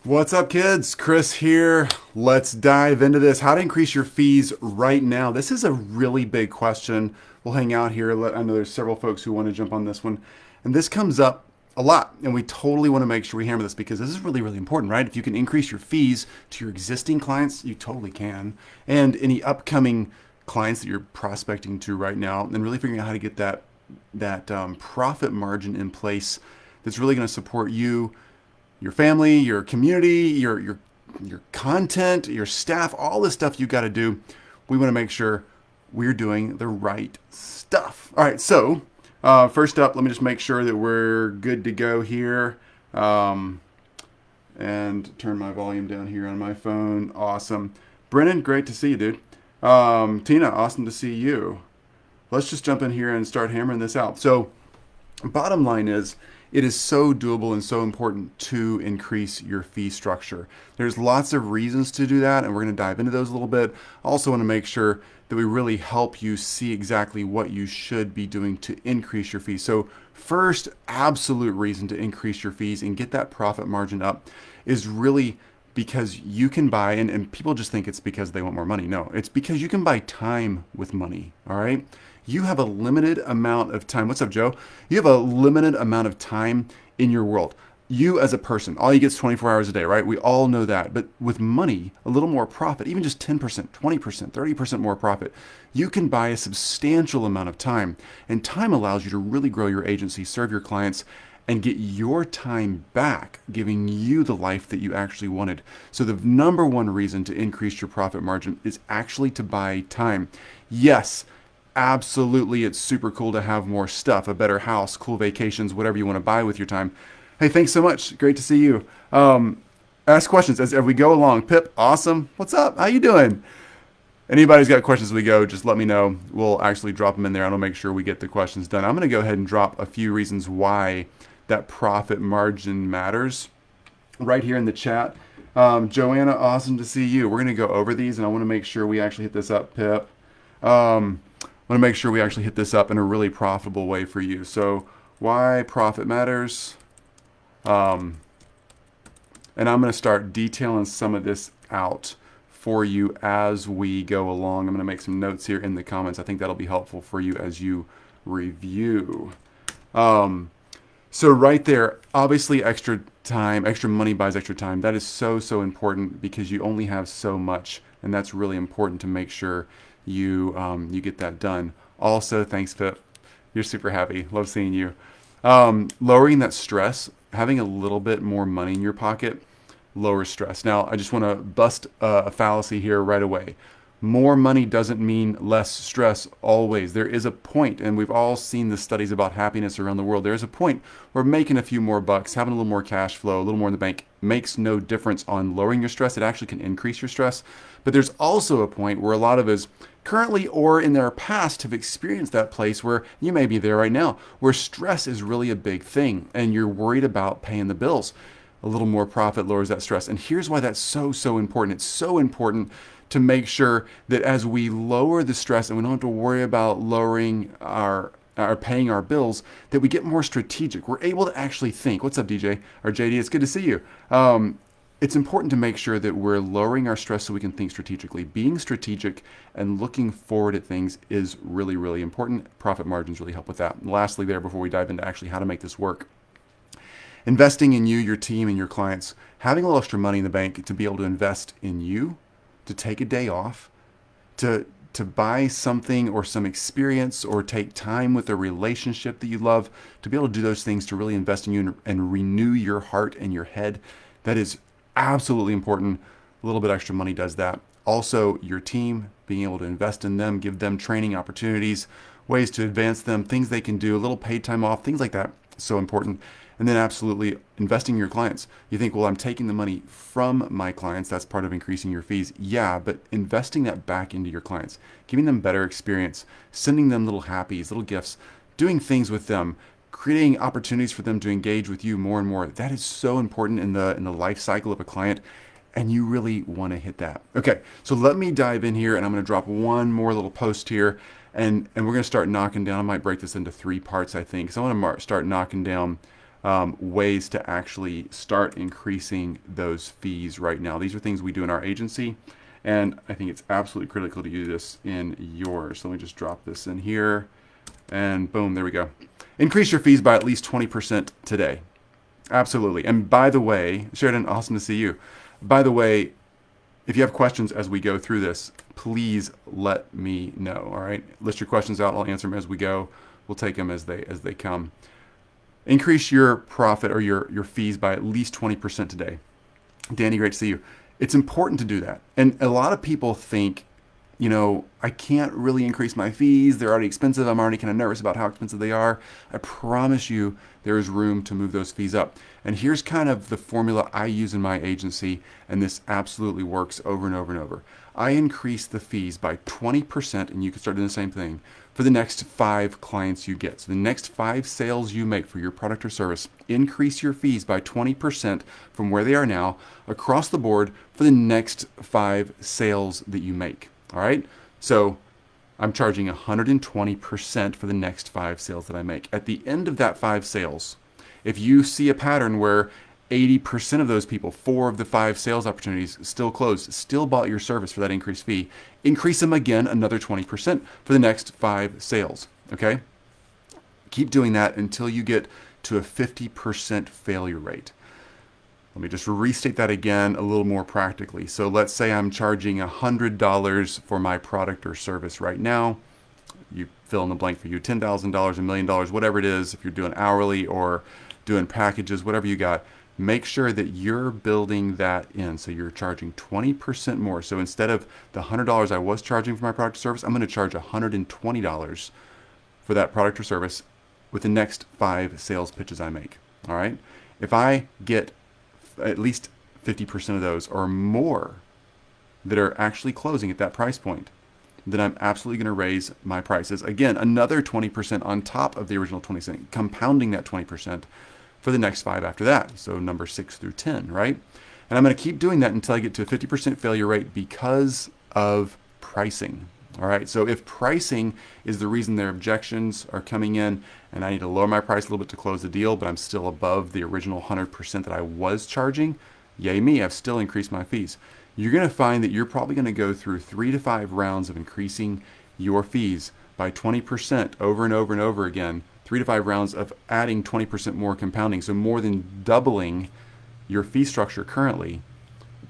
What's up, kids? Chris here. Let's dive into this. How to increase your fees right now. This is a really big question. We'll hang out here. I know there's several folks who want to jump on this one. And this comes up a lot. And we totally want to make sure we hammer this because this is really, really important, right? If you can increase your fees to your existing clients, you totally can. And any upcoming clients that you're prospecting to right now, and really figuring out how to get that profit margin in place that's really going to support you, your family, your community, your content, your staff, all this stuff you got to do. We want to make sure we're doing the right stuff. All right, so first up, let me just make sure that we're good to go here. And turn my volume down here on my phone. Awesome. Brennan, great to see you, dude. Tina, awesome to see you. Let's just jump in here and start hammering this out. So, bottom line is, it is so doable and so important to increase your fee structure. There's lots of reasons to do that, and we're going to dive into those a little bit. Also want to make sure that we really help you see exactly what you should be doing to increase your fees. So first absolute reason to increase your fees and get that profit margin up is really because you can buy, and people just think it's because they want more money. No, it's because you can buy time with money, all right? You have a limited amount of time. What's up, Joe? You have a limited amount of time in your world. You as a person, all you get is 24 hours a day, right? We all know that. But with money, a little more profit, even just 10%, 20%, 30% more profit, you can buy a substantial amount of time. And time allows you to really grow your agency, serve your clients, and get your time back, giving you the life that you actually wanted. So the number one reason to increase your profit margin is actually to buy time. Yes, absolutely, it's super cool to have more stuff, a better house, cool vacations, whatever you want to buy with your time. Hey, thanks so much. Great to see you. Ask questions as we go along. Pip, awesome. What's up? How you doing? Anybody's got questions as we go, just let me know. We'll actually drop them in there and I'll make sure we get the questions done. I'm going to go ahead and drop a few reasons why that profit margin matters right here in the chat. Joanna, awesome to see you. We're going to go over these and I want to make sure we actually hit this up, Pip. I want to make sure we actually hit this up in a really profitable way for you. So why profit matters. And I'm going to start detailing some of this out for you as we go along. I'm going to make some notes here in the comments. I think that'll be helpful for you as you review. So right there, obviously extra time, extra money buys extra time. That is so important because you only have so much, and that's really important to make sure you get that done. Also, thanks, Pip. You're super happy. Love seeing you. Lowering that stress, having a little bit more money in your pocket, lowers stress. Now, I just want to bust a fallacy here right away. More money doesn't mean less stress always. There is a point, and we've all seen the studies about happiness around the world. There's a point where making a few more bucks, having a little more cash flow, a little more in the bank makes no difference on lowering your stress. It actually can increase your stress. But there's also a point where a lot of us currently or in their past have experienced that place where you may be there right now, where stress is really a big thing and you're worried about paying the bills. A little more profit lowers that stress. And here's why that's so important. It's so important to make sure that as we lower the stress and we don't have to worry about lowering our paying our bills, that we get more strategic. We're able to actually think. What's up, DJ or JD? It's good to see you. It's important to make sure that we're lowering our stress so we can think strategically. Being strategic and looking forward at things is really important. Profit margins really help with that. And lastly, there, before we dive into actually how to make this work, investing in you, your team, and your clients, having a little extra money in the bank to be able to invest in you, to take a day off, to buy something or some experience or take time with a relationship that you love, to be able to do those things to really invest in you and renew your heart and your head. That is absolutely important. A little bit extra money does that. Also, your team, being able to invest in them, give them training opportunities, ways to advance them, things they can do, a little paid time off, things like that. So important. And then absolutely investing in your clients. You think, well, I'm taking the money from my clients. That's part of increasing your fees. Yeah, but investing that back into your clients, giving them better experience, sending them little happies, little gifts, doing things with them, creating opportunities for them to engage with you more and more. That is so important in the life cycle of a client. And you really want to hit that. Okay, so let me dive in here and I'm going to drop one more little post here and we're going to start knocking down. I might break this into 3 parts, I think. So I want to start knocking down ways to actually start increasing those fees right now. These are things we do in our agency, and I think it's absolutely critical to do this in yours. So let me just drop this in here, and boom, there we go. Increase your fees by at least 20% today. Absolutely. And by the way, Sheridan, awesome to see you. By the way, if you have questions as we go through this, please let me know. All right, list your questions out. I'll answer them as we go. We'll take them as they come. Increase your profit or your fees by at least 20% today. Danny, great to see you. It's important to do that. And a lot of people think, you know, I can't really increase my fees. They're already expensive. I'm already kind of nervous about how expensive they are. I promise you there is room to move those fees up. And here's kind of the formula I use in my agency, and this absolutely works over and over and over. I increase the fees by 20%, and you can start doing the same thing for the next 5 clients you get. So the next 5 sales you make for your product or service, increase your fees by 20% from where they are now across the board for the next 5 sales that you make. All right, so I'm charging 120% for the next 5 sales that I make. At the end of that 5 sales, if you see a pattern where 80% of those people, 4 of the 5 sales opportunities still closed, still bought your service for that increased fee, increase them again another 20% for the next 5 sales, okay? Keep doing that until you get to a 50% failure rate. Let me just restate that again a little more practically. So let's say I'm charging $100 for my product or service right now. You fill in the blank for you, $10,000, $1 million, whatever it is, if you're doing hourly or doing packages, whatever you got, make sure that you're building that in. So you're charging 20% more. So instead of the $100 I was charging for my product or service, I'm going to charge $120 for that product or service with the next 5 sales pitches I make. All right. If I get at least 50% of those or more that are actually closing at that price point, then I'm absolutely going to raise my prices. Again, another 20% on top of the original 20%, compounding that 20% for the next 5 after that. So number 6 through 10, right? And I'm going to keep doing that until I get to a 50% failure rate because of pricing. All right. So if pricing is the reason their objections are coming in and I need to lower my price a little bit to close the deal, but I'm still above the original 100% that I was charging, yay me, I've still increased my fees. You're going to find that you're probably going to go through 3 to 5 rounds of increasing your fees by 20% over and over and over again, 3 to 5 rounds of adding 20% more compounding. So more than doubling your fee structure currently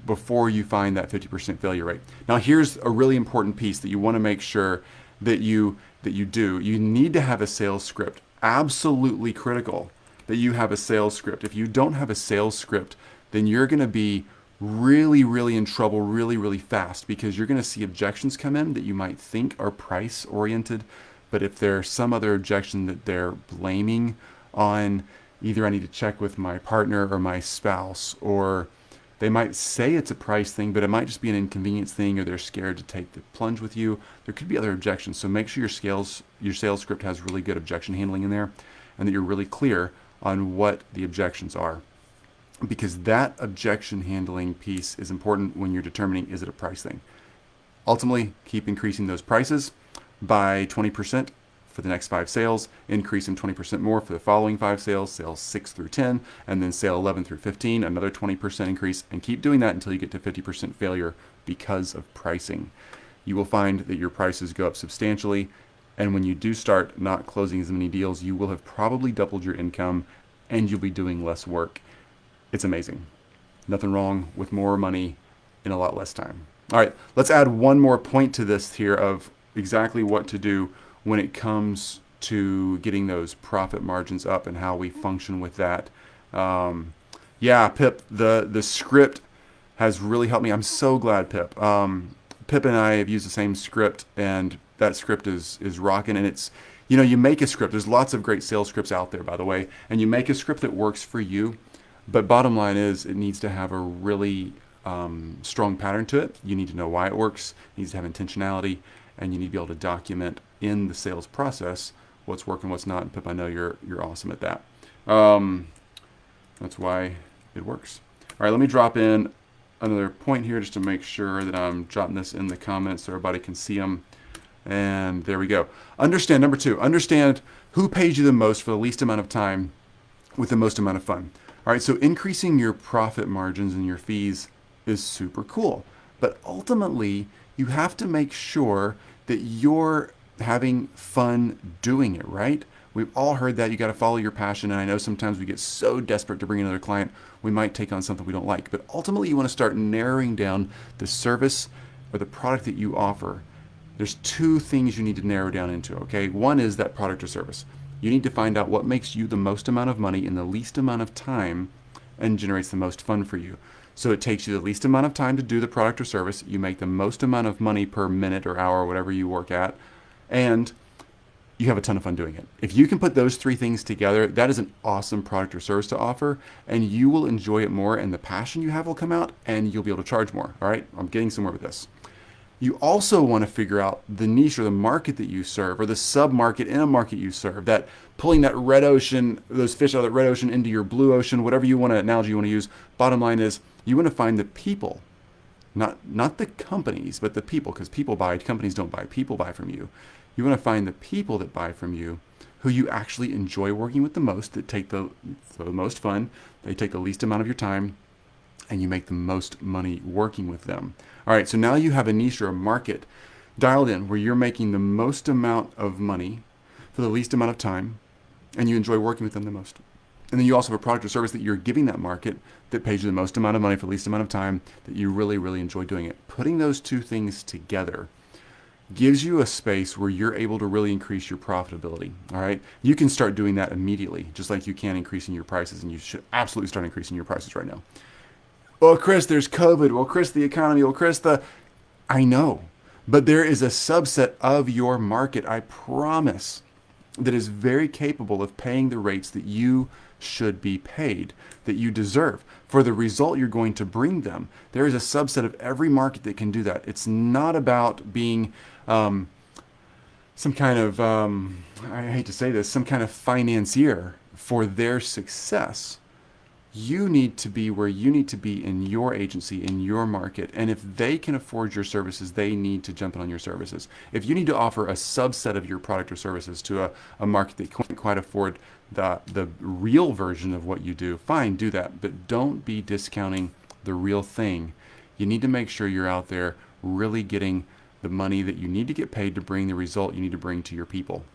before you find that 50% failure rate. Now here's a really important piece that you want to make sure that you do. You need to have a sales script. Absolutely critical that you have a sales script. If you don't have a sales script, then you're going to be really, really in trouble really, really fast because you're going to see objections come in that you might think are price oriented. But if there's some other objection that they're blaming on, either I need to check with my partner or my spouse, or they might say it's a price thing, but it might just be an inconvenience thing, or they're scared to take the plunge with you. There could be other objections. So make sure your sales script has really good objection handling in there and that you're really clear on what the objections are. Because that objection handling piece is important when you're determining, is it a price thing? Ultimately, keep increasing those prices by 20% for the next 5 sales, increase them 20% more for the following 5 sales, sales 6 through 10, and then sale 11 through 15, another 20% increase, and keep doing that until you get to 50% failure because of pricing. You will find that your prices go up substantially, and when you do start not closing as many deals, you will have probably doubled your income and you'll be doing less work. It's amazing. Nothing wrong with more money in a lot less time. All right, let's add one more point to this here of exactly what to do when it comes to getting those profit margins up and how we function with that. Yeah, Pip, the script has really helped me. I'm so glad, Pip. Pip and I have used the same script, and that script is rocking. And it's, you know, you make a script. There's lots of great sales scripts out there, by the way, and you make a script that works for you. But bottom line is, it needs to have a really strong pattern to it. You need to know why it works. It needs to have intentionality, and you need to be able to document in the sales process what's working, what's not. And Pip, I know you're awesome at that. That's why it works. All right, let me drop in another point here just to make sure that I'm dropping this in the comments so everybody can see them. And there we go. Understand, number 2, understand who pays you the most for the least amount of time with the most amount of fun. All right, so increasing your profit margins and your fees is super cool. But ultimately, you have to make sure that you're having fun doing it, right? We've all heard that you got to follow your passion. And I know sometimes we get so desperate to bring another client, we might take on something we don't like. But ultimately, you want to start narrowing down the service or the product that you offer. There's two things you need to narrow down into, okay? One is that product or service. You need to find out what makes you the most amount of money in the least amount of time and generates the most fun for you. So it takes you the least amount of time to do the product or service. You make the most amount of money per minute or hour or whatever you work at. And you have a ton of fun doing it. If you can put those three things together, that is an awesome product or service to offer, and you will enjoy it more, and the passion you have will come out, and you'll be able to charge more. All right, I'm getting somewhere with this. You also want to figure out the niche or the market that you serve, or the sub-market in a market you serve, that pulling that red ocean, those fish out of that red ocean into your blue ocean, whatever you want to, analogy you want to use. Bottom line is you want to find the people, not the companies, but the people, because people buy, companies don't buy, people buy from you. You want to find the people that buy from you who you actually enjoy working with the most, that take the most fun, they take the least amount of your time, and you make the most money working with them. All right, so now you have a niche or a market dialed in where you're making the most amount of money for the least amount of time, and you enjoy working with them the most. And then you also have a product or service that you're giving that market that pays you the most amount of money for the least amount of time, that you really, really enjoy doing it. Putting those two things together gives you a space where you're able to really increase your profitability. All right, you can start doing that immediately, just like you can increasing your prices, and you should absolutely start increasing your prices right now. Well, Chris, there's COVID. Well, Chris, the economy. Well, Chris, I know, but there is a subset of your market, I promise, that is very capable of paying the rates that you should be paid, that you deserve for the result you're going to bring them. There is a subset of every market that can do that. It's not about being some kind of, I hate to say this, some kind of financier for their success. You need to be where you need to be in your agency, in your market. And if they can afford your services, they need to jump in on your services. If you need to offer a subset of your product or services to a market that can't quite afford the real version of what you do, fine, do that. But don't be discounting the real thing. You need to make sure you're out there really getting the money that you need to get paid to bring the result you need to bring to your people.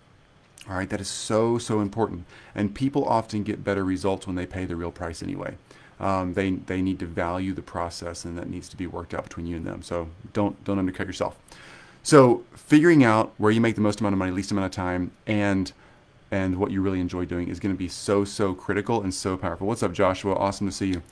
All right, that is so, so important. And people often get better results when they pay the real price anyway. They need to value the process, and that needs to be worked out between you and them. So don't undercut yourself. So figuring out where you make the most amount of money, least amount of time, and what you really enjoy doing is going to be so, so critical and so powerful. What's up, Joshua? Awesome to see you.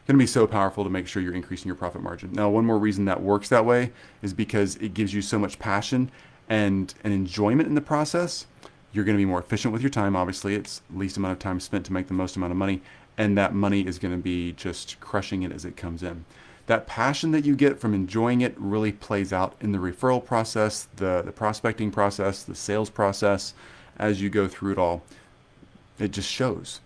Going to be so powerful to make sure you're increasing your profit margin. Now, one more reason that works that way is because it gives you so much passion and enjoyment in the process. You're going to be more efficient with your time. Obviously, it's least amount of time spent to make the most amount of money, and that money is going to be just crushing it as it comes in. That passion that you get from enjoying it really plays out in the referral process, the prospecting process, the sales process. As you go through it all, it just shows.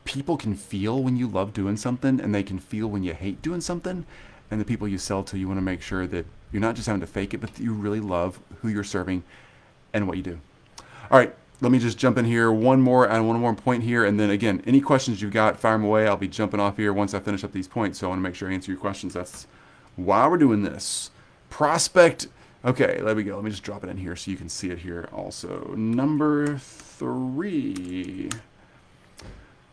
People can feel when you love doing something, and they can feel when you hate doing something. And the people you sell to, you want to make sure that you're not just having to fake it, but that you really love who you're serving and what you do. All right, let me just jump in here. One more point here, and then again, any questions you've got, fire them away. I'll be jumping off here once I finish up these points, so I want to make sure I answer your questions. That's why we're doing this. Prospect. Okay, there we go. Let me just drop it in here so you can see it here also. Number 3.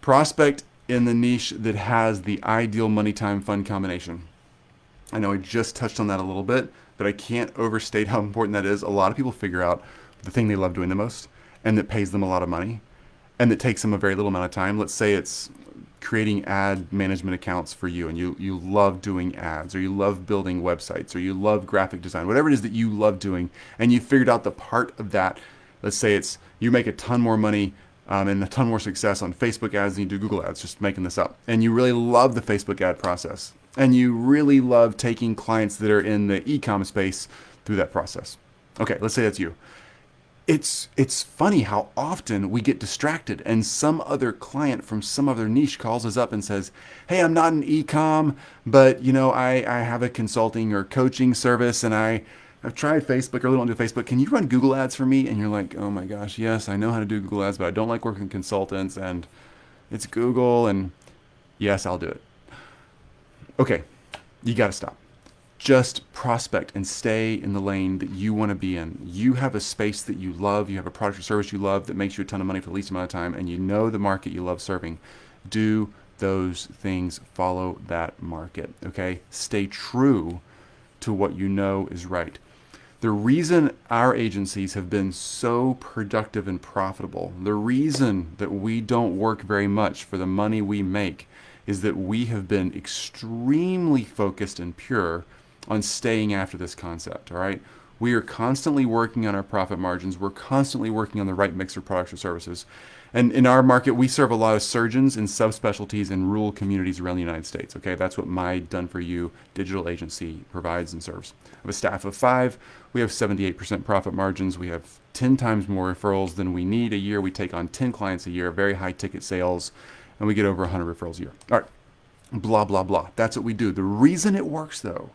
Prospect in the niche that has the ideal money time fun combination. I know I just touched on that a little bit, but I can't overstate how important that is. A lot of people figure out the thing they love doing the most, and that pays them a lot of money, and that takes them a very little amount of time. Let's say it's creating ad management accounts for you, and you love doing ads, or you love building websites, or you love graphic design, whatever it is that you love doing, and you figured out the part of that. Let's say it's you make a ton more money and a ton more success on Facebook ads than you do Google ads, just making this up. And you really love the Facebook ad process, and you really love taking clients that are in the e-com space through that process. Okay, let's say that's you. It's funny how often we get distracted, and some other client from some other niche calls us up and says, hey, I'm not an e-com, but I have a consulting or coaching service, and I've tried Facebook, or really don't do Facebook. Can you run Google ads for me? And you're like, oh my gosh, yes, I know how to do Google ads, but I don't like working with consultants, and It's Google, and yes, I'll do it. Okay, you got to stop. Just prospect and stay in the lane that you want to be in. You have a space that you love. You have a product or service you love that makes you a ton of money for the least amount of time, and you know the market you love serving. Do those things. Follow that market. Okay? Stay true to what you know is right. The reason our agencies have been so productive and profitable, the reason that we don't work very much for the money we make, is that we have been extremely focused and pure on staying after this concept. All right, we are constantly working on our profit margins. We're constantly working on the right mix of products or services. And in our market, we serve a lot of surgeons and subspecialties in rural communities around the United States. Okay, that's what my Done For You digital agency provides and serves. I have a staff of 5. We have 78% profit margins. We have 10 times more referrals than we need a year. We take on 10 clients a year, very high ticket sales, and we get over 100 referrals a year. All right, blah, blah, blah. That's what we do. The reason it works, though,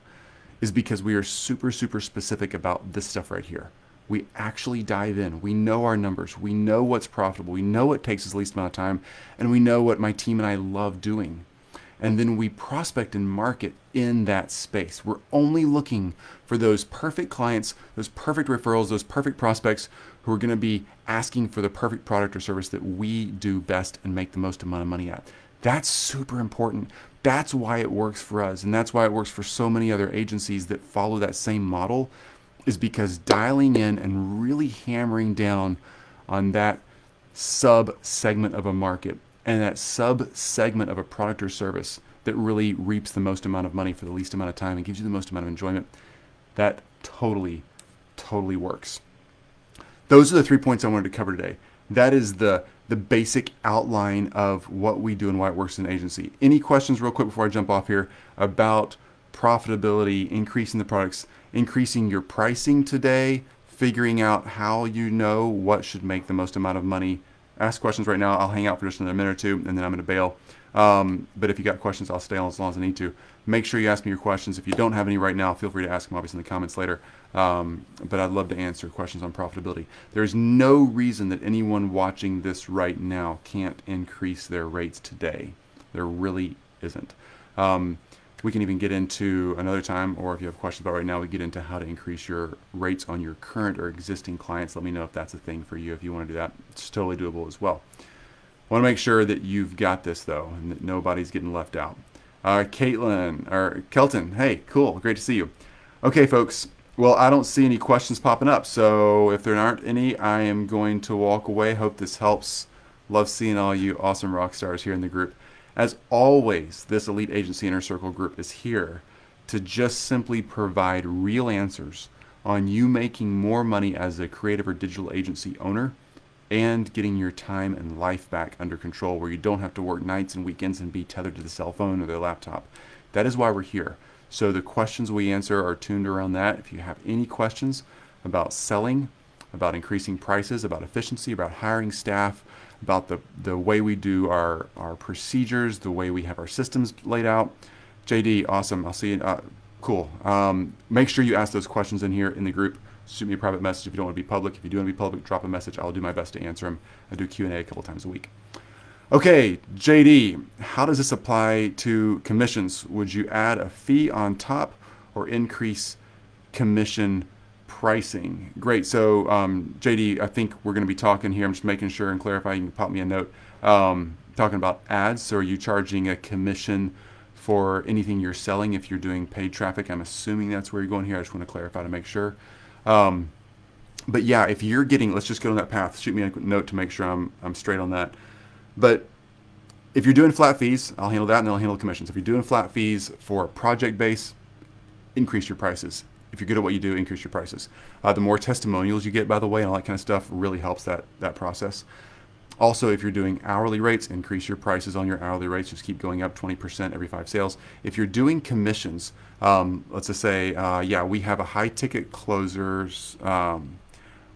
is because we are super, super specific about this stuff right here. We actually dive in. We know our numbers. We know what's profitable. We know what takes us the least amount of time. And we know what my team and I love doing. And then we prospect and market in that space. We're only looking for those perfect clients, those perfect referrals, those perfect prospects who are going to be asking for the perfect product or service that we do best and make the most amount of money at. That's super important. That's why it works for us. And that's why it works for so many other agencies that follow that same model, is because dialing in and really hammering down on that sub segment of a market and that sub segment of a product or service that really reaps the most amount of money for the least amount of time and gives you the most amount of enjoyment, that totally, totally works. Those are the 3 points I wanted to cover today. That is the basic outline of what we do and why it works in an agency. Any questions real quick before I jump off here about profitability, increasing the products, increasing your pricing today, figuring out how you know what should make the most amount of money? Ask questions right now. I'll hang out for just another minute or two, and then I'm going to bail. But if you got questions, I'll stay on as long as I need to. Make sure you ask me your questions. If you don't have any right now, feel free to ask them obviously in the comments later. But I'd love to answer questions on profitability. There's no reason that anyone watching this right now can't increase their rates today. There really isn't. We can even get into another time, or if you have questions about right now, we get into how to increase your rates on your current or existing clients. Let me know if that's a thing for you. If you want to do that, it's totally doable as well. I want to make sure that you've got this, though, and that nobody's getting left out. Caitlin, or Kelton, hey, cool, great to see you. Okay, folks, well, I don't see any questions popping up, so if there aren't any, I am going to walk away. Hope this helps. Love seeing all you awesome rock stars here in the group. As always, this Elite Agency Inner Circle group is here to just simply provide real answers on you making more money as a creative or digital agency owner and getting your time and life back under control, where you don't have to work nights and weekends and be tethered to the cell phone or the laptop. That is why we're here. So the questions we answer are tuned around that. If you have any questions about selling, about increasing prices, about efficiency, about hiring staff, about the way we do our procedures, the way we have our systems laid out. JD, awesome. I'll see you. Cool. Make sure you ask those questions in here in the group. Shoot me a private message if you don't want to be public. If you do want to be public, drop a message. I'll do my best to answer them. I do Q&A a couple times a week. Okay, JD, how does this apply to commissions? Would you add a fee on top or increase commission pricing? Great. So JD, I think we're going to be talking here. I'm just making sure and clarifying. You can pop me a note. Talking about ads. So are you charging a commission for anything you're selling if you're doing paid traffic? I'm assuming that's where you're going here. I just want to clarify to make sure. But yeah, if you're getting, let's just go on that path. Shoot me a note to make sure I'm straight on that. But if you're doing flat fees, I'll handle that, and then I'll handle commissions. If you're doing flat fees for project base, increase your prices. If you're good at what you do, increase your prices. The more testimonials you get, by the way, and all that kind of stuff really helps that process. Also, if you're doing hourly rates, increase your prices on your hourly rates. Just keep going up 20% every 5 sales. If you're doing commissions, let's just say, yeah, we have a high ticket closers.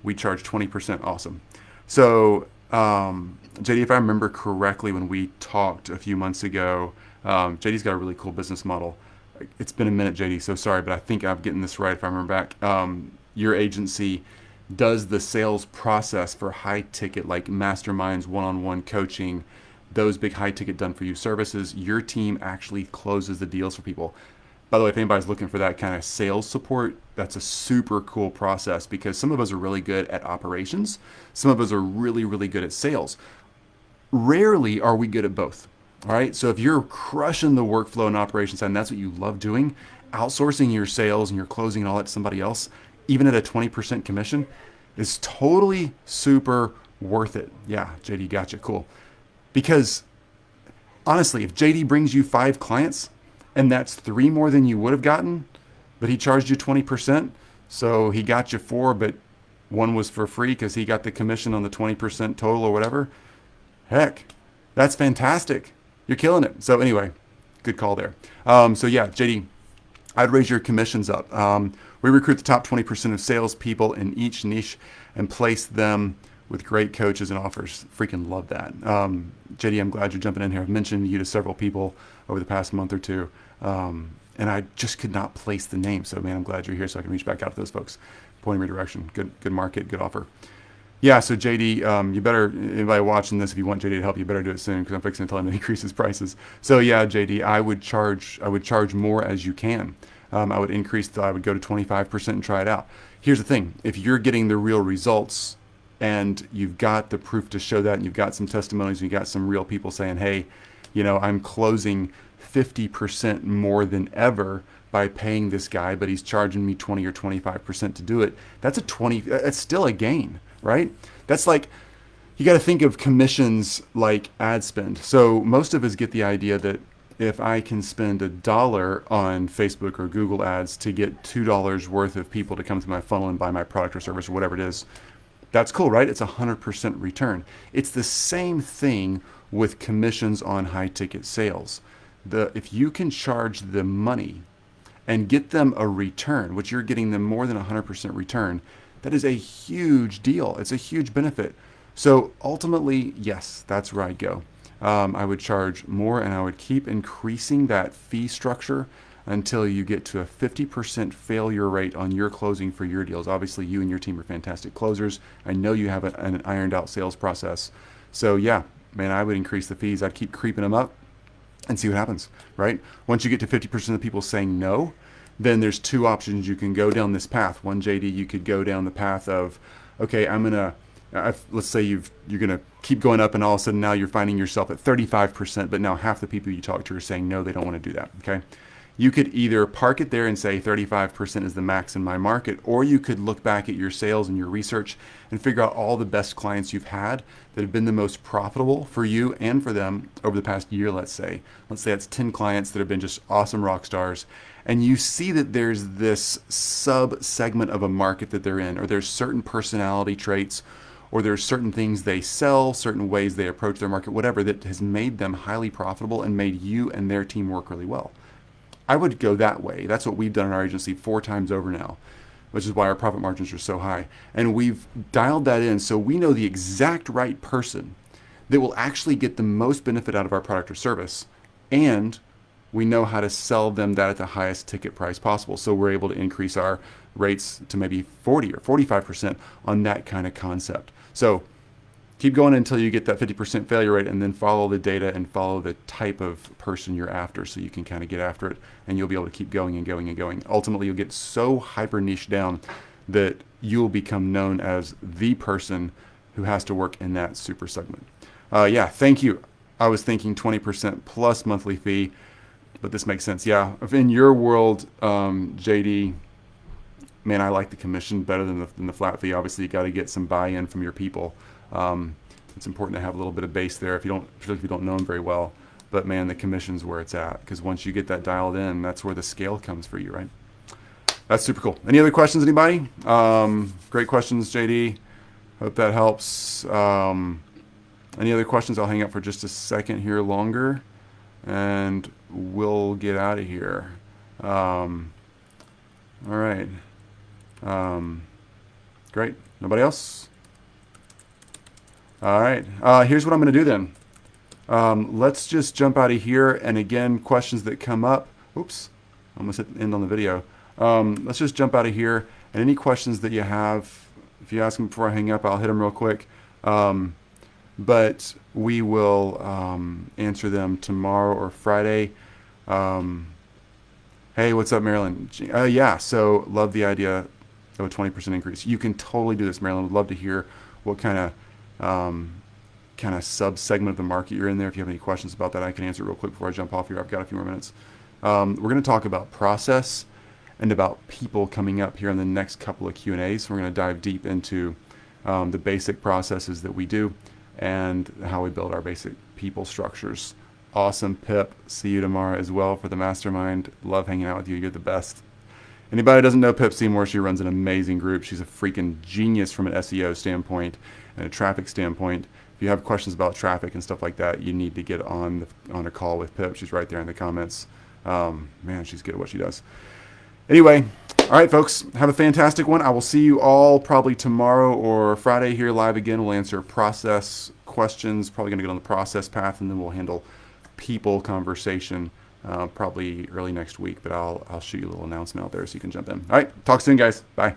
We charge 20%. Awesome. So, JD, if I remember correctly, when we talked a few months ago, JD's got a really cool business model. It's been a minute, JD, so sorry, but I think I'm getting this right if I remember back. Your agency does the sales process for high ticket, like masterminds, one-on-one coaching, those big high ticket done for you services, your team actually closes the deals for people. By the way, if anybody's looking for that kind of sales support, that's a super cool process, because some of us are really good at operations. Some of us are really, really good at sales. Rarely are we good at both. All right. So if you're crushing the workflow and operations side, and that's what you love doing, outsourcing your sales and your closing and all that to somebody else, even at a 20% commission, is totally super worth it. Yeah, JD, gotcha. Cool. Because honestly, if JD brings you 5 clients and that's 3 more than you would have gotten, but he charged you 20%, so he got you 4, but 1 was for free because he got the commission on the 20% total or whatever. Heck, that's fantastic. You're killing it. So anyway, good call there. So yeah, JD, I'd raise your commissions up. We recruit the top 20% of salespeople in each niche and place them with great coaches and offers. Freaking love that. JD, I'm glad you're jumping in here. I've mentioned you to several people over the past month or two, and I just could not place the name. So man, I'm glad you're here so I can reach back out to those folks. Pointing me direction. Good market, good offer. Yeah, so JD, you better, anybody watching this, if you want JD to help, you better do it soon, because I'm fixing to tell him to increase his prices. So yeah, JD, I would charge more as you can. I would I would go to 25% and try it out. Here's the thing: if you're getting the real results and you've got the proof to show that, and you've got some testimonies, and you've got some real people saying, hey, I'm closing 50% more than ever by paying this guy, but he's charging me 20 or 25% to do it. That's still a gain, right? That's like, you got to think of commissions like ad spend. So most of us get the idea that if I can spend $1 on Facebook or Google ads to get $2 worth of people to come to my funnel and buy my product or service or whatever it is, that's cool, right? It's 100% return. It's the same thing with commissions on high ticket sales. If you can charge the money and get them a return, which you're getting them more than 100% return, that is a huge deal. It's a huge benefit. So ultimately, yes, that's where I'd go. I would charge more, and I would keep increasing that fee structure until you get to a 50% failure rate on your closing for your deals. Obviously, you and your team are fantastic closers. I know you have an ironed out sales process. So yeah, man, I would increase the fees. I'd keep creeping them up and see what happens, right? Once you get to 50% of people saying no, then there's 2 options. You can go down this path. One, JD, you could go down the path of, okay, let's say you're going to keep going up, and all of a sudden now you're finding yourself at 35%, but now half the people you talk to are saying no, they don't want to do that, okay? You could either park it there and say 35% is the max in my market, or you could look back at your sales and your research and figure out all the best clients you've had that have been the most profitable for you and for them over the past year, let's say. Let's say it's 10 clients that have been just awesome rock stars, and you see that there's this sub-segment of a market that they're in, or there's certain personality traits, or there's certain things they sell, certain ways they approach their market, whatever, that has made them highly profitable and made you and their team work really well. I would go that way. That's what we've done in our agency 4 times over now, which is why our profit margins are so high. And we've dialed that in so we know the exact right person that will actually get the most benefit out of our product or service, and we know how to sell them that at the highest ticket price possible. So we're able to increase our rates to maybe 40 or 45% on that kind of concept. So keep going until you get that 50% failure rate, and then follow the data and follow the type of person you're after, so you can kind of get after it, and you'll be able to keep going and going and going. Ultimately, you'll get so hyper niche down that you'll become known as the person who has to work in that super segment. Yeah, thank you. I was thinking 20% plus monthly fee, but this makes sense. Yeah, if in your world, JD, man, I like the commission better than the flat fee. Obviously, you got to get some buy-in from your people. It's important to have a little bit of base there particularly if you don't know them very well. But man, the commission's where it's at, because once you get that dialed in, that's where the scale comes for you, right? That's super cool. Any other questions, anybody? Great questions, JD. Hope that helps. Any other questions? I'll hang out for just a second here longer, and we'll get out of here. All right. Great. Nobody else? All right. Here's what I'm going to do then. Let's just jump out of here. And again, questions that come up. Oops. Almost hit the end on the video. Let's just jump out of here. And any questions that you have, if you ask them before I hang up, I'll hit them real quick. but we will answer them tomorrow or Friday. Hey, what's up, Marilyn? Yeah, so love the idea of a 20% increase. You can totally do this, Marilyn. Would love to hear what kind of sub segment of the market you're in there. If you have any questions about that, I can answer real quick before I jump off here. I've got a few more minutes. We're going to talk about process and about people coming up here in the next couple of Q&As. We're going to dive deep into the basic processes that we do and how we build our basic people structures. Awesome, Pip. See you tomorrow as well for the mastermind. Love hanging out with you. You're the best. Anybody who doesn't know Pip Seymour, she runs an amazing group. She's a freaking genius from an SEO standpoint and a traffic standpoint. If you have questions about traffic and stuff like that, you need to get on a call with Pip. She's right there in the comments. Man, she's good at what she does. Anyway, all right, folks, have a fantastic one. I will see you all probably tomorrow or Friday here live again. We'll answer process questions, probably going to get on the process path, and then we'll handle people conversation probably early next week. But I'll shoot you a little announcement out there so you can jump in. All right, talk soon, guys. Bye.